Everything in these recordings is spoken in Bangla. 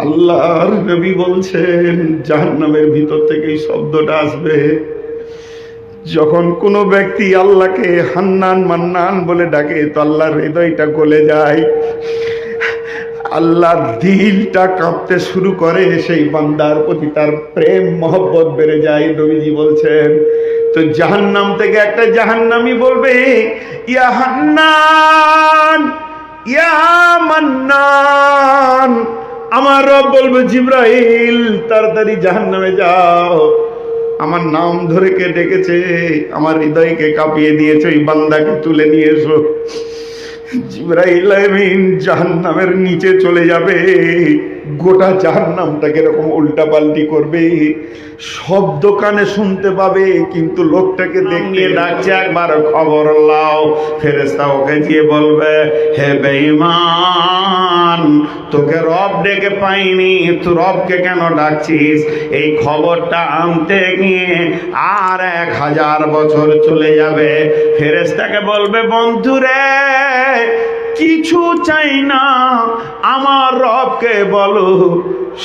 আল্লাহর নবী বলছেন জাহান্নামের ভিতর থেকে এই শব্দটা আসবে যখন কোনো ব্যক্তি আল্লাহকে হান্নান মান্নান বলে ডাকে তো আল্লাহর হৃদয়টা গলে যায়, আল্লাহর দিলটা কাঁপতে শুরু করে, সেই বান্দার প্রতি তার প্রেম মহব্বত বেড়ে যায়। নবীজি বলছেন তো জাহান্নাম থেকে একটা জাহান্নামী বলবে ইয়া হান্নান ইয়া মান্নান, আমার রব বলবে জিবরাইল তাড়াতাড়ি জাহান্নামে যাও, আমার নাম ধরে কে ডেকেছে, আমার হৃদয়কে কাঁপিয়ে দিয়েছে, ওই বান্দাকে তুলে নিয়ে এসো। জিবরাইল আমিন জাহান্নামের নিচে চলে যাবে, গোটা জাহান্নামটাকে এরকম উল্টা পাল্টি করবে, শব্দ কানে শুনতে পাবে কিন্তু লোকটাকে দেখলে ডাকছে একবার খবর লাও। ফেরেশতা ওকে গিয়ে বলবে হে বেঈমান, তোকে রব ডেকে পাইনি, তুই রবকে কেন ডাকছিস? এই খবরটা আনতে গিয়ে আর 1000 বছর চলে যাবে। ফেরেশতাকে বলবে বন্ধুরে কিছু চাই না, আমার রবকে বলো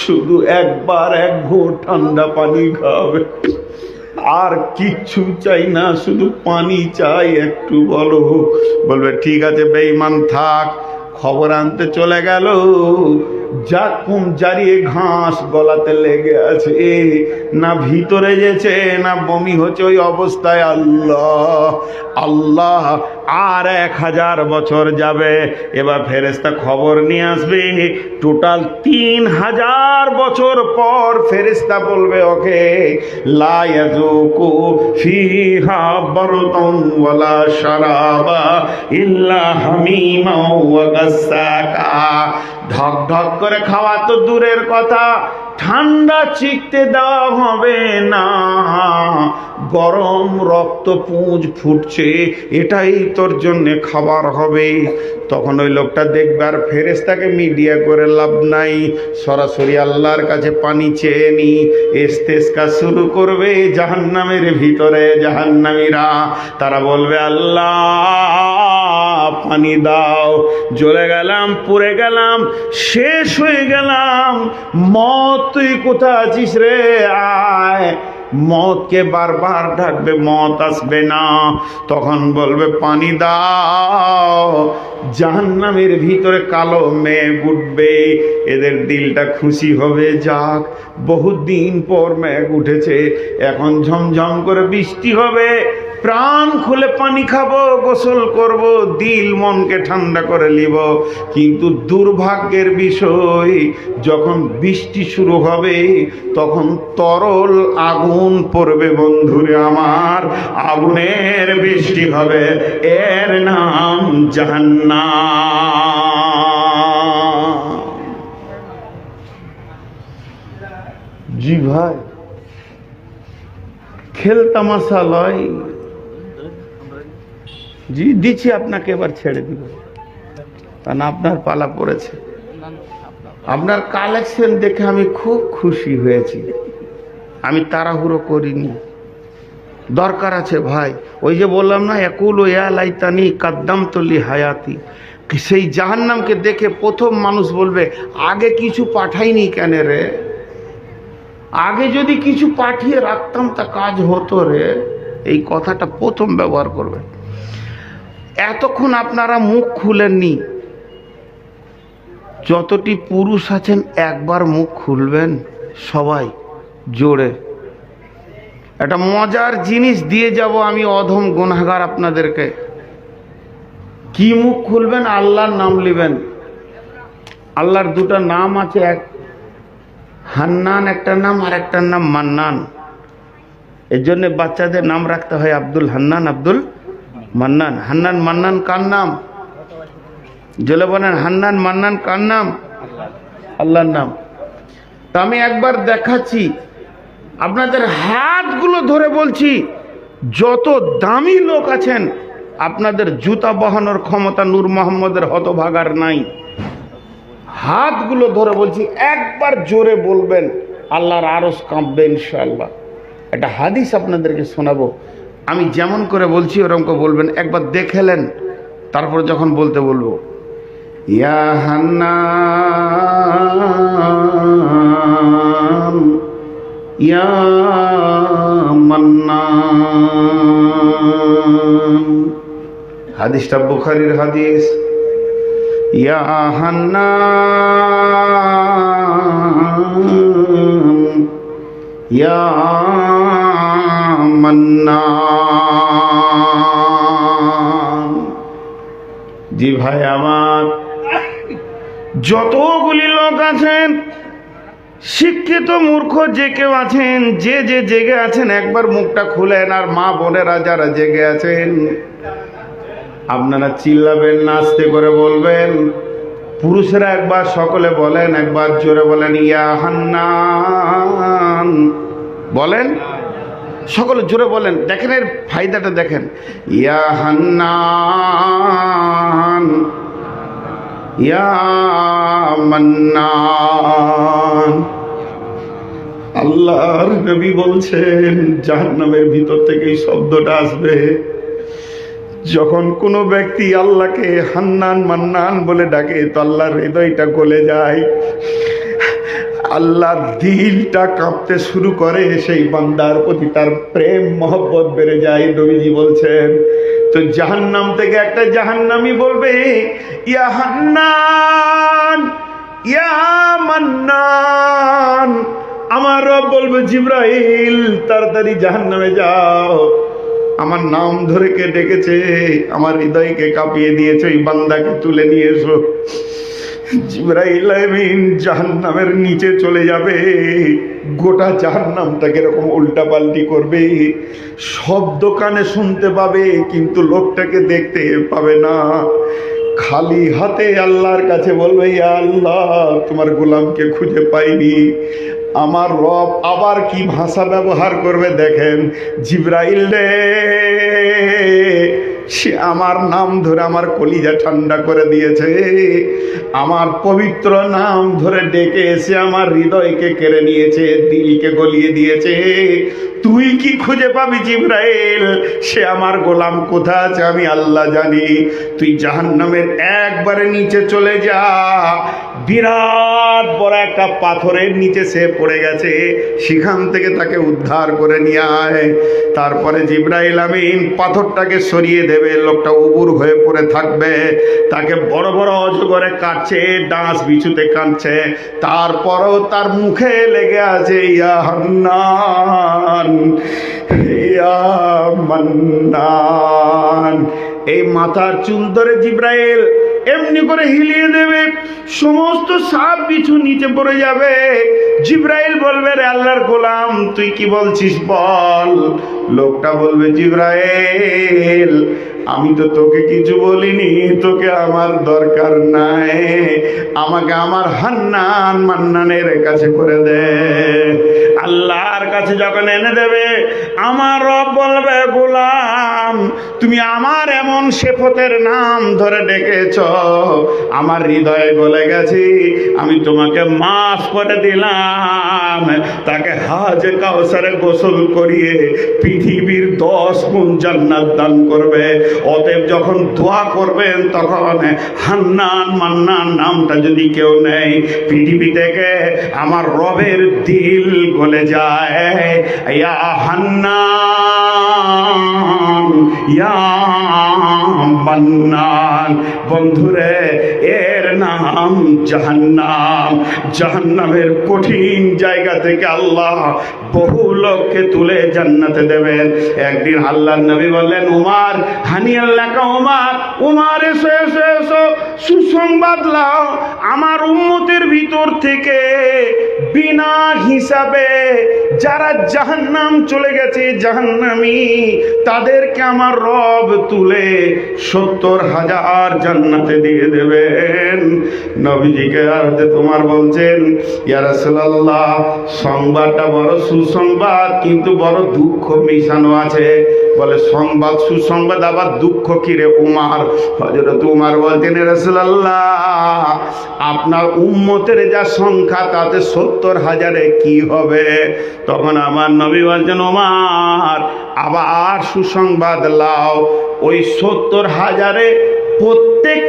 শুধু একবার এক ঘোট ঠান্ডা পানি খাবে, আর কিচ্ছু চাই না, শুধু পানি চাই, একটু বলো। বলবে ঠিক আছে বেঈমান থাক। খবর আনতে চলে গেল, জাকুম জারিয়ে ঘাস গলাতে লেগে আছে, না ভিতরে যেছে না বমি হচ্ছে, ওই অবস্থায় আল্লাহ আল্লাহ আর 1000 বছর যাবে। এবার ফেরেশতা খবর নিয়ে আসবে, টোটাল 3000 বছর পর ফেরেশতা বলবে ওকে লা ইয়াযুকু ফিহা বারদান ওয়ালা শারাবা ইল্লা হামিমা ওয়া গাসসাকা। ঢক ঢক করে খাওয়া তো দূরের কথা, ঠান্ডা চিকতে দেওয়া হবে না, গরম রক্ত পুঁজ ফুটছে, এটাই তোর জন্য খাবার হবে। তখন ওই লোকটা দেখবে আর ফেরেশতাকে মিডিয়া করে লাভ নাই, সরাসরি আল্লাহর কাছে পানি চেয়ে নি, ইস্তেসকা শুরু করবে জাহান্নামের ভিতরে। জাহান্নামীরা তারা বলবে আল্লাহ পানি দাও, জ্বলে গেলাম, পুড়ে গেলাম, শেষ হয়ে গেলাম, মত তুই কোথা আছিস রে, আয়। মতকে বারবার ডাকবে, মত আসবে না। তখন বলবে পানি দাও, জাহান্নামের ভিতরে কালো মেঘ উঠবে, এদের দিলটা খুশি হবে, যাক বহুদিন পর মেঘ উঠেছে, এখন ঝমঝম করে বৃষ্টি হবে, প্রাণ খুলে পানি খাবো, গোসল করব, দিল মনকে ঠান্ডা করে নিব। কিন্তু দুর্ভাগ্যের বিষয় যখন বৃষ্টি শুরু হবে তখন তরল আগুন পড়বে বন্ধুরে আমার, আগুনের বৃষ্টি হবে, এর নাম জাহান্নাম। জি ভাই, খেল তামাশা লয়। জি দিচ্ছি আপনাকে, এবার ছেড়ে দিব, তা না আপনার পালা পড়েছে। আপনার কালেকশন দেখে আমি খুব খুশি হয়েছি, আমি তাড়াহুড়ো করিনি, দরকার আছে ভাই। ওই যে বললাম না একুল ইয়া লাইতানি কাদ্দামতু লি হায়াতি, সেই জাহান্নামকে দেখে প্রথম মানুষ বলবে আগে কিছু পাঠাইনি কেন রে, আগে যদি কিছু পাঠিয়ে রাখতাম তা কাজ হতো রে, এই কথাটা প্রথম ব্যবহার করবে। এতক্ষণ আপনারা মুখ খুলেননি, যতটি পুরুষ আছেন একবার মুখ খুলবেন সবাই জোরে। একটা মজার জিনিস দিয়ে যাব আমি, অধম গুনাহগার আপনাদেরকে। কি মুখ খুলবেন? আল্লাহর নাম নেবেন। আল্লাহর দুটো নাম আছে, এক হান্নান একটা নাম, আর একটার নাম মান্নান। এর জন্য বাচ্চাদের নাম রাখতে হয় আব্দুল হান্নান, আব্দুল মান্নান। হান্নান মান্নান কার নাম? জলে বলেন হান্নান মান্নান কার নাম? আল্লাহর নাম। তা আমি একবার দেখাচ্ছি, আপনাদের হাতগুলো ধরে বলছি, যত দামি লোক আছেন আপনাদের জুতা বহানোর ক্ষমতা নূর মোহাম্মদের হতভাগার নাই। হাতগুলো ধরে বলছি, একবার জোরে বলবেন, আল্লাহর আরশ কাঁপবে ইনশাআল্লাহ। একটা হাদিস আপনাদেরকে শোনাবো, আমি যেমন করে বলছি ওরকম করে বলবেন, একবার দেখেলেন, তারপর যখন বলতে বলবো ইয়া হান্নান ইয়া মান্নান। হাদিসটা বুখারীর হাদিস। ইয়া হান্নান ইয়া মান্নান। জি ভাই আমার, যতগুলি লোক আছেন, শিক্ষিত মূর্খ যে কেউ আছেন, যে জেগে আছেন, একবার মুখটা খুলেন। আর মা বোনেরা যারা জেগে আছেন, আপনারা চিল্লাবেন না, আস্তে করে বলবেন। পুরুষেরা একবার সকলে বলেন, একবার জোরে বলেন, ইয়া হান্নান। বলেন, সকলে জোরে বলেন। দেখেন এর ফায়দাটা দেখেন। ইয়া হান্নান ইয়া মান্নান। আল্লাহর নবী বলছেন জাহান্নামের ভিতর থেকে এই শব্দটা আসবে। যখন কোনো ব্যক্তি আল্লাহকে হান্নান মান্নান বলে ডাকে, তো আল্লাহর হৃদয়টা গলে যায়, আল্লাহর দিলটা কাঁপতে শুরু করে, সেই বান্দার প্রতি তার প্রেম মহব্বত বেড়ে যায়। নবীজি বলছেন, তো জাহান্নাম থেকে একটা জাহান্নামী বলবে, ইয়া হান্নান ইয়া মান্নান। আমার রব বলবে, জিবরাইল তাড়াতাড়ি জাহান্নামে যাও, আমার নাম ধরে কে ডেকেছে, আমার হৃদয়কে কাঁপিয়ে দিয়েছে, ওই বান্দাকে তুলে নিয়ে এসো। জিবরাইল আমিন জাহান্নামের নিচে চলে যাবে, গোটা জাহান্নামটাকে এরকম উল্টা পাল্টি করবে, শব্দ কানে শুনতে পাবে কিন্তু লোকটাকে দেখতে পাবে না। খালি হাতে আল্লাহর কাছে বলবে, ইয়া আল্লাহ, তোমার গোলামকে খুঁজে পাইনি। আমার রব আবার কি ভাষা ব্যবহার করবে দেখেন, জিবরাইল রে, সে আমার নাম ধরে আমার কলিজা ঠান্ডা করে দিয়েছে, আমার পবিত্র নাম ধরে ডেকে এসে আমার হৃদয়কে কেড়ে নিয়েছে, দিলকে গলিয়ে দিয়েছে। তুই কি খুঁজে পাবি জিবরাইল? সে আমার গোলাম কোথায় আছে আমি আল্লাহ জানি। তুই জাহান্নামের একবারে নিচে চলে যা, বিরাট বড় একটা পাথরের নিচে সে পড়ে গেছে, সেখান থেকে তাকে উদ্ধার করে নিয়ে আয়। তারপরে জিবরাইল আমিন পাথরটাকে সরিয়ে দেবে, লোকটা উবুর হয়ে পড়ে থাকবে, তাকে বড় বড় অজগরে কাটছে, ডাঁশ বিছুতে কাটছে, তারপরও তার মুখে লেগে আছে ইয়া হান্নান ইয়া মান্নান। এই মাথার চুল ধরে জিবরাইল এমনি করে হিলিয়ে দেবে, সমস্ত সাপ বিছু নিচে পড়ে যাবে। জিবরাইল বলবে, রে আল্লাহর গোলাম, তুই কি বলছিস বল। লোকটা বলবে, জিবরাইল, আমি তো তোকে কিছু বলিনি, তোকে আমার দরকার নাই, আমাকে আমার হান্নান মান্নানের কাছে করে দে। আল্লাহর কাছে যখন এনে দেবে, আমার রব বলবে, গোলাম, তুমি আমার এমন শেফতের নাম ধরে ডেকেছ, আমার হৃদয়ে গলে গেছি, আমি তোমাকে মাফ করে দিলাম। তাকে হাজে কাউসারে গোসল করিয়ে পৃথিবীর 10 গুণ জান্নাত দান করবে। অতএব যখন দোয়া করবেন, তখন হান্নান মান্নান নামটা যদি কেউ নেয়, পৃথিবী থেকে আমার রবের দিল গলে যায়। ইয়া হান্নান ইয়া মান্নান। বন্ধুরে, এর নাম জাহান্নাম। জাহান্নামের কঠিন জায়গা থেকে আল্লাহ বহু লোককে তুলে জান্নাতে দেবেন। একদিন আল্লাহর নবী বললেন, উমার, হানি আল্লাহ উমার, উমার এসো এসো এসো, সুসংবাদ লাও, আমার উম্মতের ভিতর থেকে বিনা হিসাবে যারা জাহান্নাম চলে গেছে, জাহান্নামী, তাদেরকে আমার রব তুলে 70,000 জান্নাতে দিয়ে দেবেন। নবীজিকে আরতে তোমার বলছেন, ইয়া রাসূলুল্লাহ, সংবাদটা বড় সুসংবাদ, কিন্তু বড় দুঃখ মিশানো আছে। বলে, সংবাদ সুসংবাদ আবার দুঃখ কি রে উমার? হযরত উমার বলতেন, রাসূলুল্লাহ, আপনার উম্মতের যা সংখ্যা তাতে 70,000-এ কি হবে? তখন আমার নবী বলছেন, উমার, আবার সুসংবাদ লাও, ওই 70,000-এ প্রত্যেক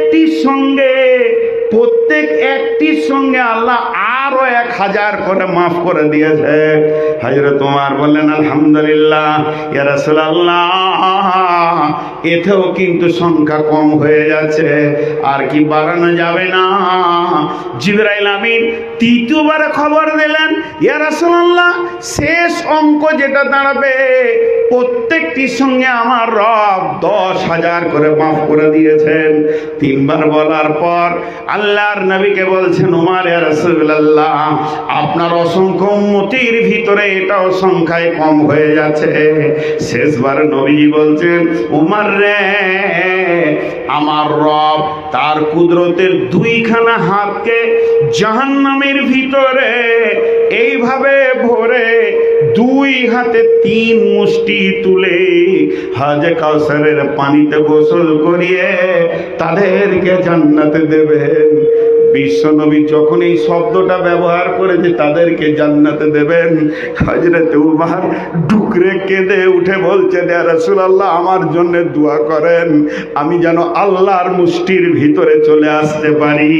একটির সঙ্গে আল্লাহ আরো আরো 1000 করে মাফ করে দিয়েছে। হযরত ওমর বললেন আলহামদুলিল্লাহ ইয়া রাসূলুল্লাহ, এতেও কিন্তু সংখ্যা কম হয়ে যাচ্ছে, আর কি বাড়ানো যাবে না? জিবরাইল আমিন তৃতীয়বার খবর দিলেন, ইয়া রাসূলুল্লাহ, শেষ অঙ্ক যেটা দাঁড়াবে প্রত্যেকটির সঙ্গে আমার রব 10,000 করে মাফ করে দিয়েছেন। 3 বার বলার পর আল্লাহর নবীকে বলছেন, ওমর ইয়া রাসূলুল্লাহ, আপনার অসংখ্য উম্মতির ভিতরে এটাও সংখ্যায় কম হয়ে যাচ্ছে। শেষবার নবীজি বলছেন, ওমর রে, আমার রব তার কুদরতের 2খানা হাতকে জাহান্নামের ভিতরে এইভাবে ভরে 2 হাতে 3 মুষ্টি তুলে হাজে কাউসারের পানিতে গোসল করিয়ে তাদেরকে জান্নাতে দেবেন। বিশ্বনবী যখন এই শব্দটা ব্যবহার করে যে তাদেরকে জান্নাতে দেবেন, হযরত উমর ডুকরে কেঁদে উঠে বলছেন, ইয়া রাসূলুল্লাহ, আমার জন্য দোয়া করেন, আমি যেন আল্লাহর মুষ্টির ভিতরে চলে আসতে পারি।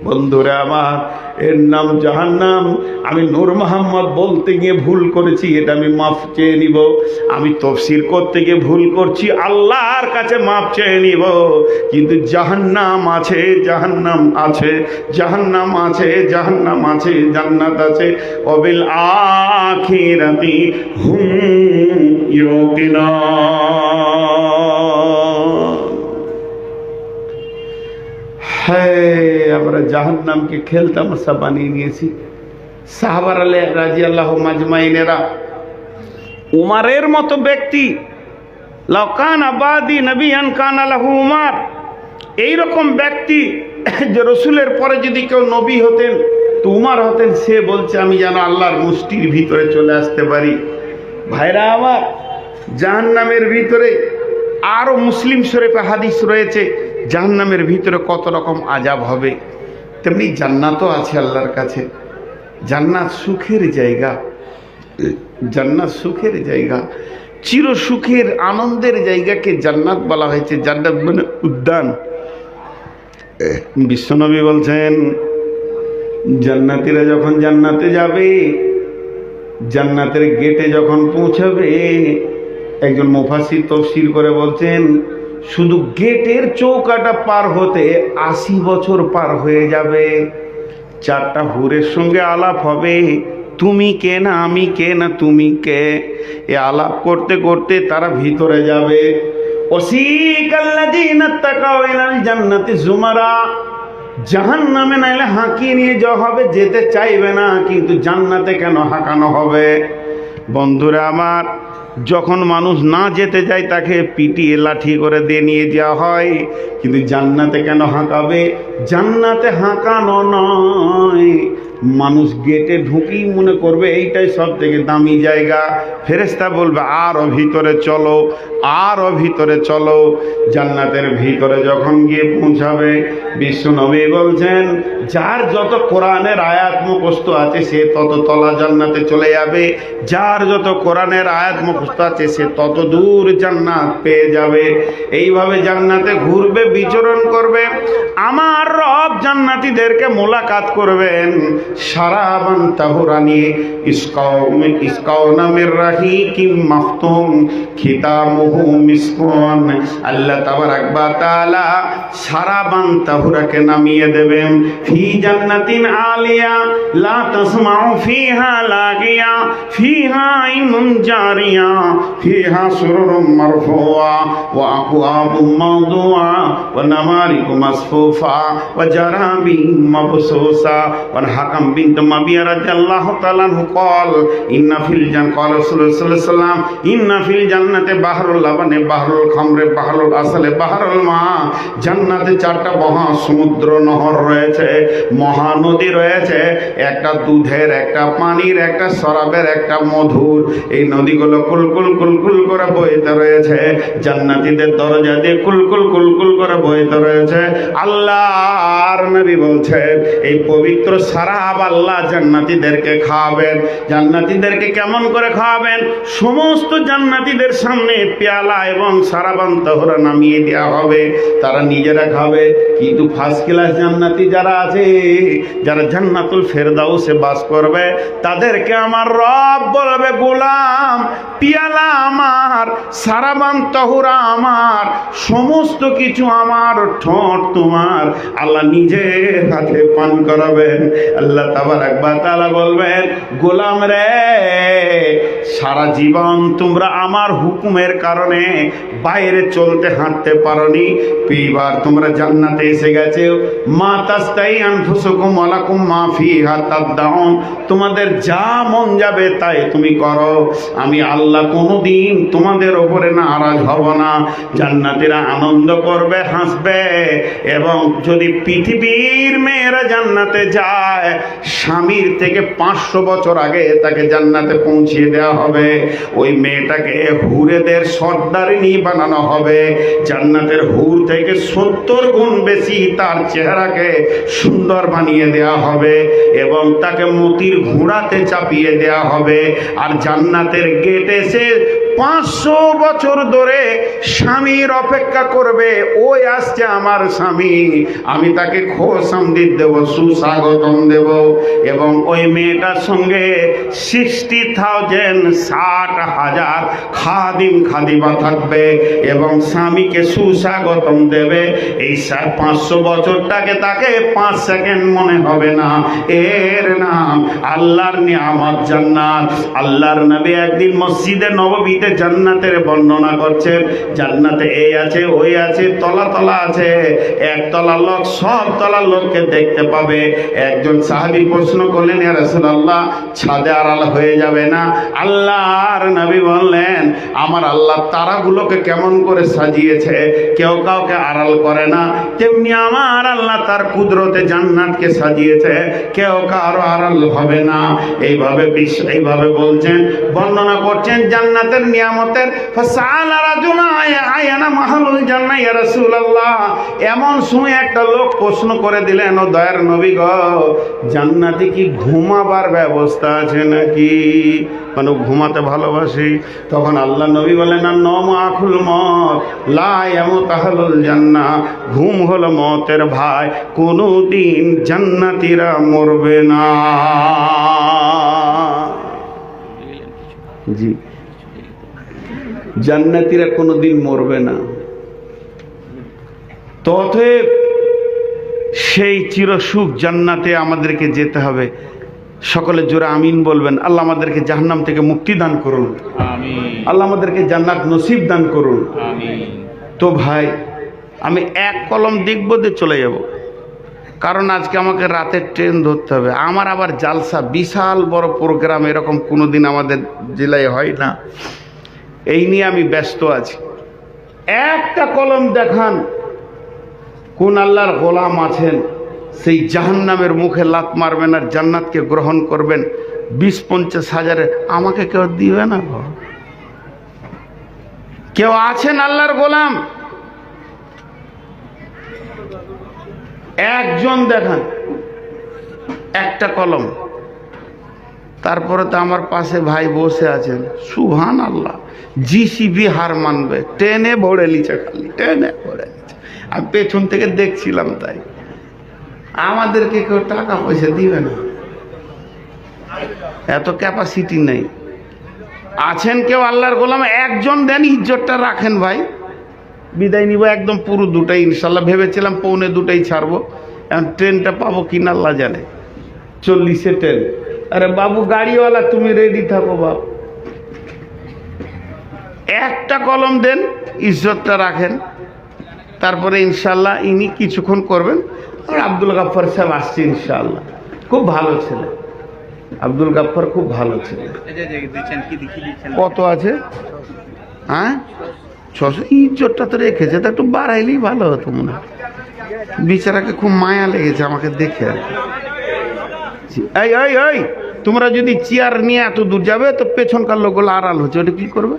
বন্ধুরা আমার, এর নাম জাহান্নাম। আমি নূর মোহাম্মদ বলতে গিয়ে ভুল করেছি, এটা আমি মাফ চেয়ে নিব। আমি তফসির করতে গিয়ে ভুল করছি, আল্লাহর কাছে মাফ চেয়ে নিব। কিন্তু জাহান্নাম আছে, জাহান্নাম আছে, জাহান্নাম আছে, জাহান্নাম আছে, জান্নাত আছে। ওয়াবিল আখিরাতি হুম ইউকিনুন। হ্যাঁ, আমরা জাহান্নামকে খেলতামাশা বানিয়ে নিয়েছি। সাহাবারা রাদিয়াল্লাহু মাজমাইনেরা, উমারের মতো ব্যক্তি, লাউ কানা বাদি নবিয়ান কানা লাহু উমার, এইরকম ব্যক্তি যে রসুলের পরে যদি কেউ নবী হতেন তো উমার হতেন। সে বলছে আমি যেন আল্লাহর মুষ্টির ভিতরে চলে আসতে পারি। ভাইরা আমার, জাহান্নামের ভিতরে আরো মুসলিম শরীফে হাদিস রয়েছে জাহান্নামের ভিতরে কত রকম আযাব হবে। তেমনি জান্নাতও আছে আল্লাহর কাছে। জান্নাত সুখের জায়গা, জান্নাত সুখের জায়গা, চির সুখের আনন্দের জায়গাকে জান্নাত বলা হয়েছে। জান্নাত মানে উদ্যান। বিশ্বনবী বলছেন, জান্নাতীরা যখন জান্নাতে যাবে, জান্নাতের গেটে যখন পৌঁছাবে, একজন মুফাসসির তাফসীর করে বলছেন, শুধু গেটের চৌকাটা পার হতে 80 বছর পার হয়ে যাবে। 4টা হুরের সঙ্গে আলাপ হবে, তুমি কে না আমি কে না তুমি কে, এ আলাপ করতে করতে তারা ভিতরে যাবে। ওয়াসিকাল্লাযীনা তাকাউ ইলাল জান্নাতি যুমারা, জাহান্নামে নাইলে হাঁকিয়ে নিয়ে যাওয়া হবে, যেতে চাইবে না, কিন্তু জান্নাতে কেন হাঁকানো হবে? বন্ধুরা আমার, যখন মানুষ না যেতে যায় তাকে পিটিয়ে লাঠি করে দিয়ে নিয়ে যাওয়া হয়, কিন্তু জান্নাতে কেন হাঁকাবে? জান্নাতে হাঁকানো নয়, মানুষ গেটে ঢুকেই মনে করবে এইটাই সব থেকে দামি জায়গা। ফেরেশতা বলবে আরো ভিতরে চলো, আরো ভিতরে চলো। জান্নাতের ভিতরে যখন গিয়ে পৌঁছাবে, বিশ্বনবী বলছেন, যার যত কোরআনের আয়াত মুখস্থ আছে সে তত তলা জান্নাতে চলে যাবে, যার যত কোরআনের আয়াত মুখস্থ আছে সে তত দূর জান্নাত পেয়ে যাবে। এইভাবে জান্নাতে ঘুরবে, বিচরণ করবে। আমার রব জান্নাতীদেরকে মোলাকাত করবেন শারাবান তাহুরা নিয়ে। ইসকাও নামের রাহিকিম মাখতুম খিতামুহু মিসকুন। আল্লাহ তাবারাক ওয়া তাআলা শারাবান তাহুরাকে নামিয়ে দেবেন। ফি জান্নাতিন আলিয়া লা তাসমাউ ফিহা লাগিয়া ফিহা আইনুন জারিয়া ফিহা সুরুরুম মারফুআ ওয়া আকওয়াবুম মাওদুআ ওয়া নামারিকু মাসফুফা ওয়া জারাবিম মাবসুসা। ওয়া হাকাম বিনত মাবিয়া রাদিয়াল্লাহু তাআলা আনহু قال ان في الجنه قال رسول الله صلى الله عليه وسلم ان في الجنه بحر اللبن بحر الخمر بحر العسل بحر الماء। জান্নাতে 4টা মহা সমুদ্র নহর রয়েছে, মহানদী রয়েছে, একটা দুধের, একটা পানির, একটা শরাবের, একটা মধুর। এই নদীগুলো কুলকুল কুলকুল করে বইতে রয়েছে, জান্নাতীদের দরজা দিয়ে কুলকুল কুলকুল করে বইতে রয়েছে। আল্লাহর নবী বলছেন, এই পবিত্র শরাব আল্লাহ জান্নাতীদেরকে খাওয়াবেন। জান্নাতীদেরকে কেমন করে খাওয়াবেন? সমস্ত জান্নাতীদের সামনে পেয়ালা এবং শরাবান তাহুরা নামিয়ে দেওয়া হবে, তারা নিজেরা খাবে। কিন্তু কিন্তু ফার্স্ট ক্লাস জান্নাতি যারা আছে, যারা জান্নাতুল ফেরদাউসে বাস করবে, তাদেরকে আমার রব বলবে, গোলাম পিয়ালা আমার, সারাবান তহুরা আমার, সমস্ত কিছু আমার, ঠোঁট তোমার। আল্লাহ নিজের হাতে পান করাবেন। আল্লাহ তাবারাক ওয়া তাআলা বলবেন, গোলাম রে, সারা জীবন তোমরা আমার হুকুমের কারণে বাইরে চলতে হাঁটতে পারোনি, এইবার তোমরা জান্নাতে এসে গেছে। মা তাস্তাই আনফুসুকুম ওয়ালাকুম মা ফিহা তাদদাউন, তোমাদের যা মন যাবে তাই তুমি করো, আমি আল্লাহ কোনোদিন তোমাদের ওপরে নারাজ হব না। জান্নাতীরা আনন্দ করবে, হাসবে। এবং যদি পৃথিবীর মেয়েরা জান্নাতে যায়, স্বামীর থেকে 500 বছর আগে তাকে জান্নাতে পৌঁছিয়ে দেওয়া হবে। ওই মেয়েটাকে হুরেদের সর্দারিনী বানানো হবে। জান্নাতের হুর থেকে 70 গুণ বেশি তার চেহারাকে সুন্দর বানিয়ে দেওয়া হবে এবং তাকে মতির ঘোড়াতে চাপিয়ে দেওয়া হবে। আর জান্নাতের গেটে সে 500 বছর ধরে স্বামীর অপেক্ষা করবে, ওই আসছে আমার স্বামী, আমি তাকে খোশ আমদিদ দেব, সুস্বাগতম দেব। এবং ওই মেয়েটার সঙ্গে 60,000 60,000 খাদিম খাদিমা থাকবে এবং স্বামীকে সুস্বাগতম দেবে। এই 500 বছরটাকে তাকে 5 সেকেন্ড মনে হবে না। এর নাম আল্লাহর নিয়ামত জান্নাত। আল্লাহর নবী একদিন মসজিদে নববীতে জান্নাতের বর্ণনা করছেন। জান্নাতে এই আছে, ওই আছে, তলা তলা আছে। একতলা লোক সব তলার লোককে দেখতে পাবে। একজন সাহাবী প্রশ্ন করলেন, ইয়া রাসূলুল্লাহ, ছাদে আড়াল হয়ে যাবে না? আল্লাহর নবী বললেন, আমার আল্লাহ তারাগুলোকে কেমন করে সাজিয়েছে, কেউ কাউকে আড়াল করে না, তেমনি আমার আল্লাহ তার কুদরতে জান্নাতকে সাজিয়েছে, কেউ কারো আড়াল হবে না। এইভাবে বলছেন, বর্ণনা করছেন জান্নাতের নিয়ামতের। ফাসালা রাজুলা আয়ানা মাহালুল জান্নাহ ইয়া রাসূলুল্লাহ, এমন সময় একটা লোক প্রশ্ন করে দিলেন, ও দয়ার নবী গো, জান্নাতে কি ঘুমাবার ব্যবস্থা আছে নাকি? মানে ঘুমাতে ভালোবাসি। তখন আল্লাহ নবী বলেন, আর নম আখুল মত লা ইয়ামুত আহলুল জান্নাহ, ঘুম হলো মতের ভাই, কোনোদিন জান্নাতীরা মরবে না। জি, জান্নাতীরা কোনোদিন মরবে না। ততএব সেই চিরসুখ জান্নাতে আমাদেরকে যেতে হবে। সকলে জোরে আমিন বলবেন। আল্লাহ আমাদেরকে জাহান্নাম থেকে মুক্তি দান করুন, আল্লাহ আমাদেরকে জান্নাত নসিব দান করুন। তো ভাই, আমি এক কলম দেখব দিয়ে চলে যাব, কারণ আজকে আমাকে রাতের ট্রেন ধরতে হবে। আমার আবার জালসা, বিশাল বড় প্রোগ্রাম, এরকম কোনোদিন আমাদের জেলায় হয় না। এই নিয়ে আমি ব্যস্ত আছি। একটা কলম দেখান, কোন আল্লাহর গোলাম আছেন সেই জাহান্নামের মুখে লাত মারবেন আর জান্নাতকে গ্রহণ করবেন। 20-50 হাজারে আমাকে কেউ দিবে না? কেউ আছেন আল্লাহর গোলাম? একজন দেখান, একটা কলম। তারপরে তো আমার পাশে ভাই বসে আছেন, সুবহান আল্লাহ, জিসিবি হার মানবে, ট্রেনে ভরে নিচে, খালি ট্রেনে ভরে নিচে। আমি পেছন থেকে দেখছিলাম, তাই আমাদেরকে কেউ টাকা পয়সা দিবে না, এত ক্যাপাসিটি নেই। আছেন কেউ আল্লাহর গোলাম? একজন দেন, ইজ্জতটা রাখেন ভাই। বিদায় নিব একদম পুরো 2টাই ইনশাল্লাহ। ভেবেছিলাম 1:45 ছাড়বো, এখন ট্রেনটা পাবো কিনা আল্লাহ জানে। 40-এ ট্রেন। আরে বাবু গাড়িওয়ালা, তুমি রেডি থাকো বাবু। একটা কলম দেন, ইজ্জতটা রাখেন, তারপরে ইনশাল্লাহ ইনি কিছুক্ষণ করবেন। আর আব্দুল গাফফার সাহেব আসছে ইনশাআল্লাহ, খুব ভালো ছেলে। আব্দুল গাফফার খুব ভালো ছেলে। কত আছে? হ্যাঁ, 600। ইজ্জতটা তো রেখেছে, তা একটু বাড়াইলেই ভালো হতো মনে হয়। বিচারাকে খুব মায়া লেগেছে আমাকে দেখে। এই তোমরা যদি চেয়ার নিয়ে এত দূর যাবে, তো পেছনকার লোকগুলো আড়াল হচ্ছে, ওটা কি করবে?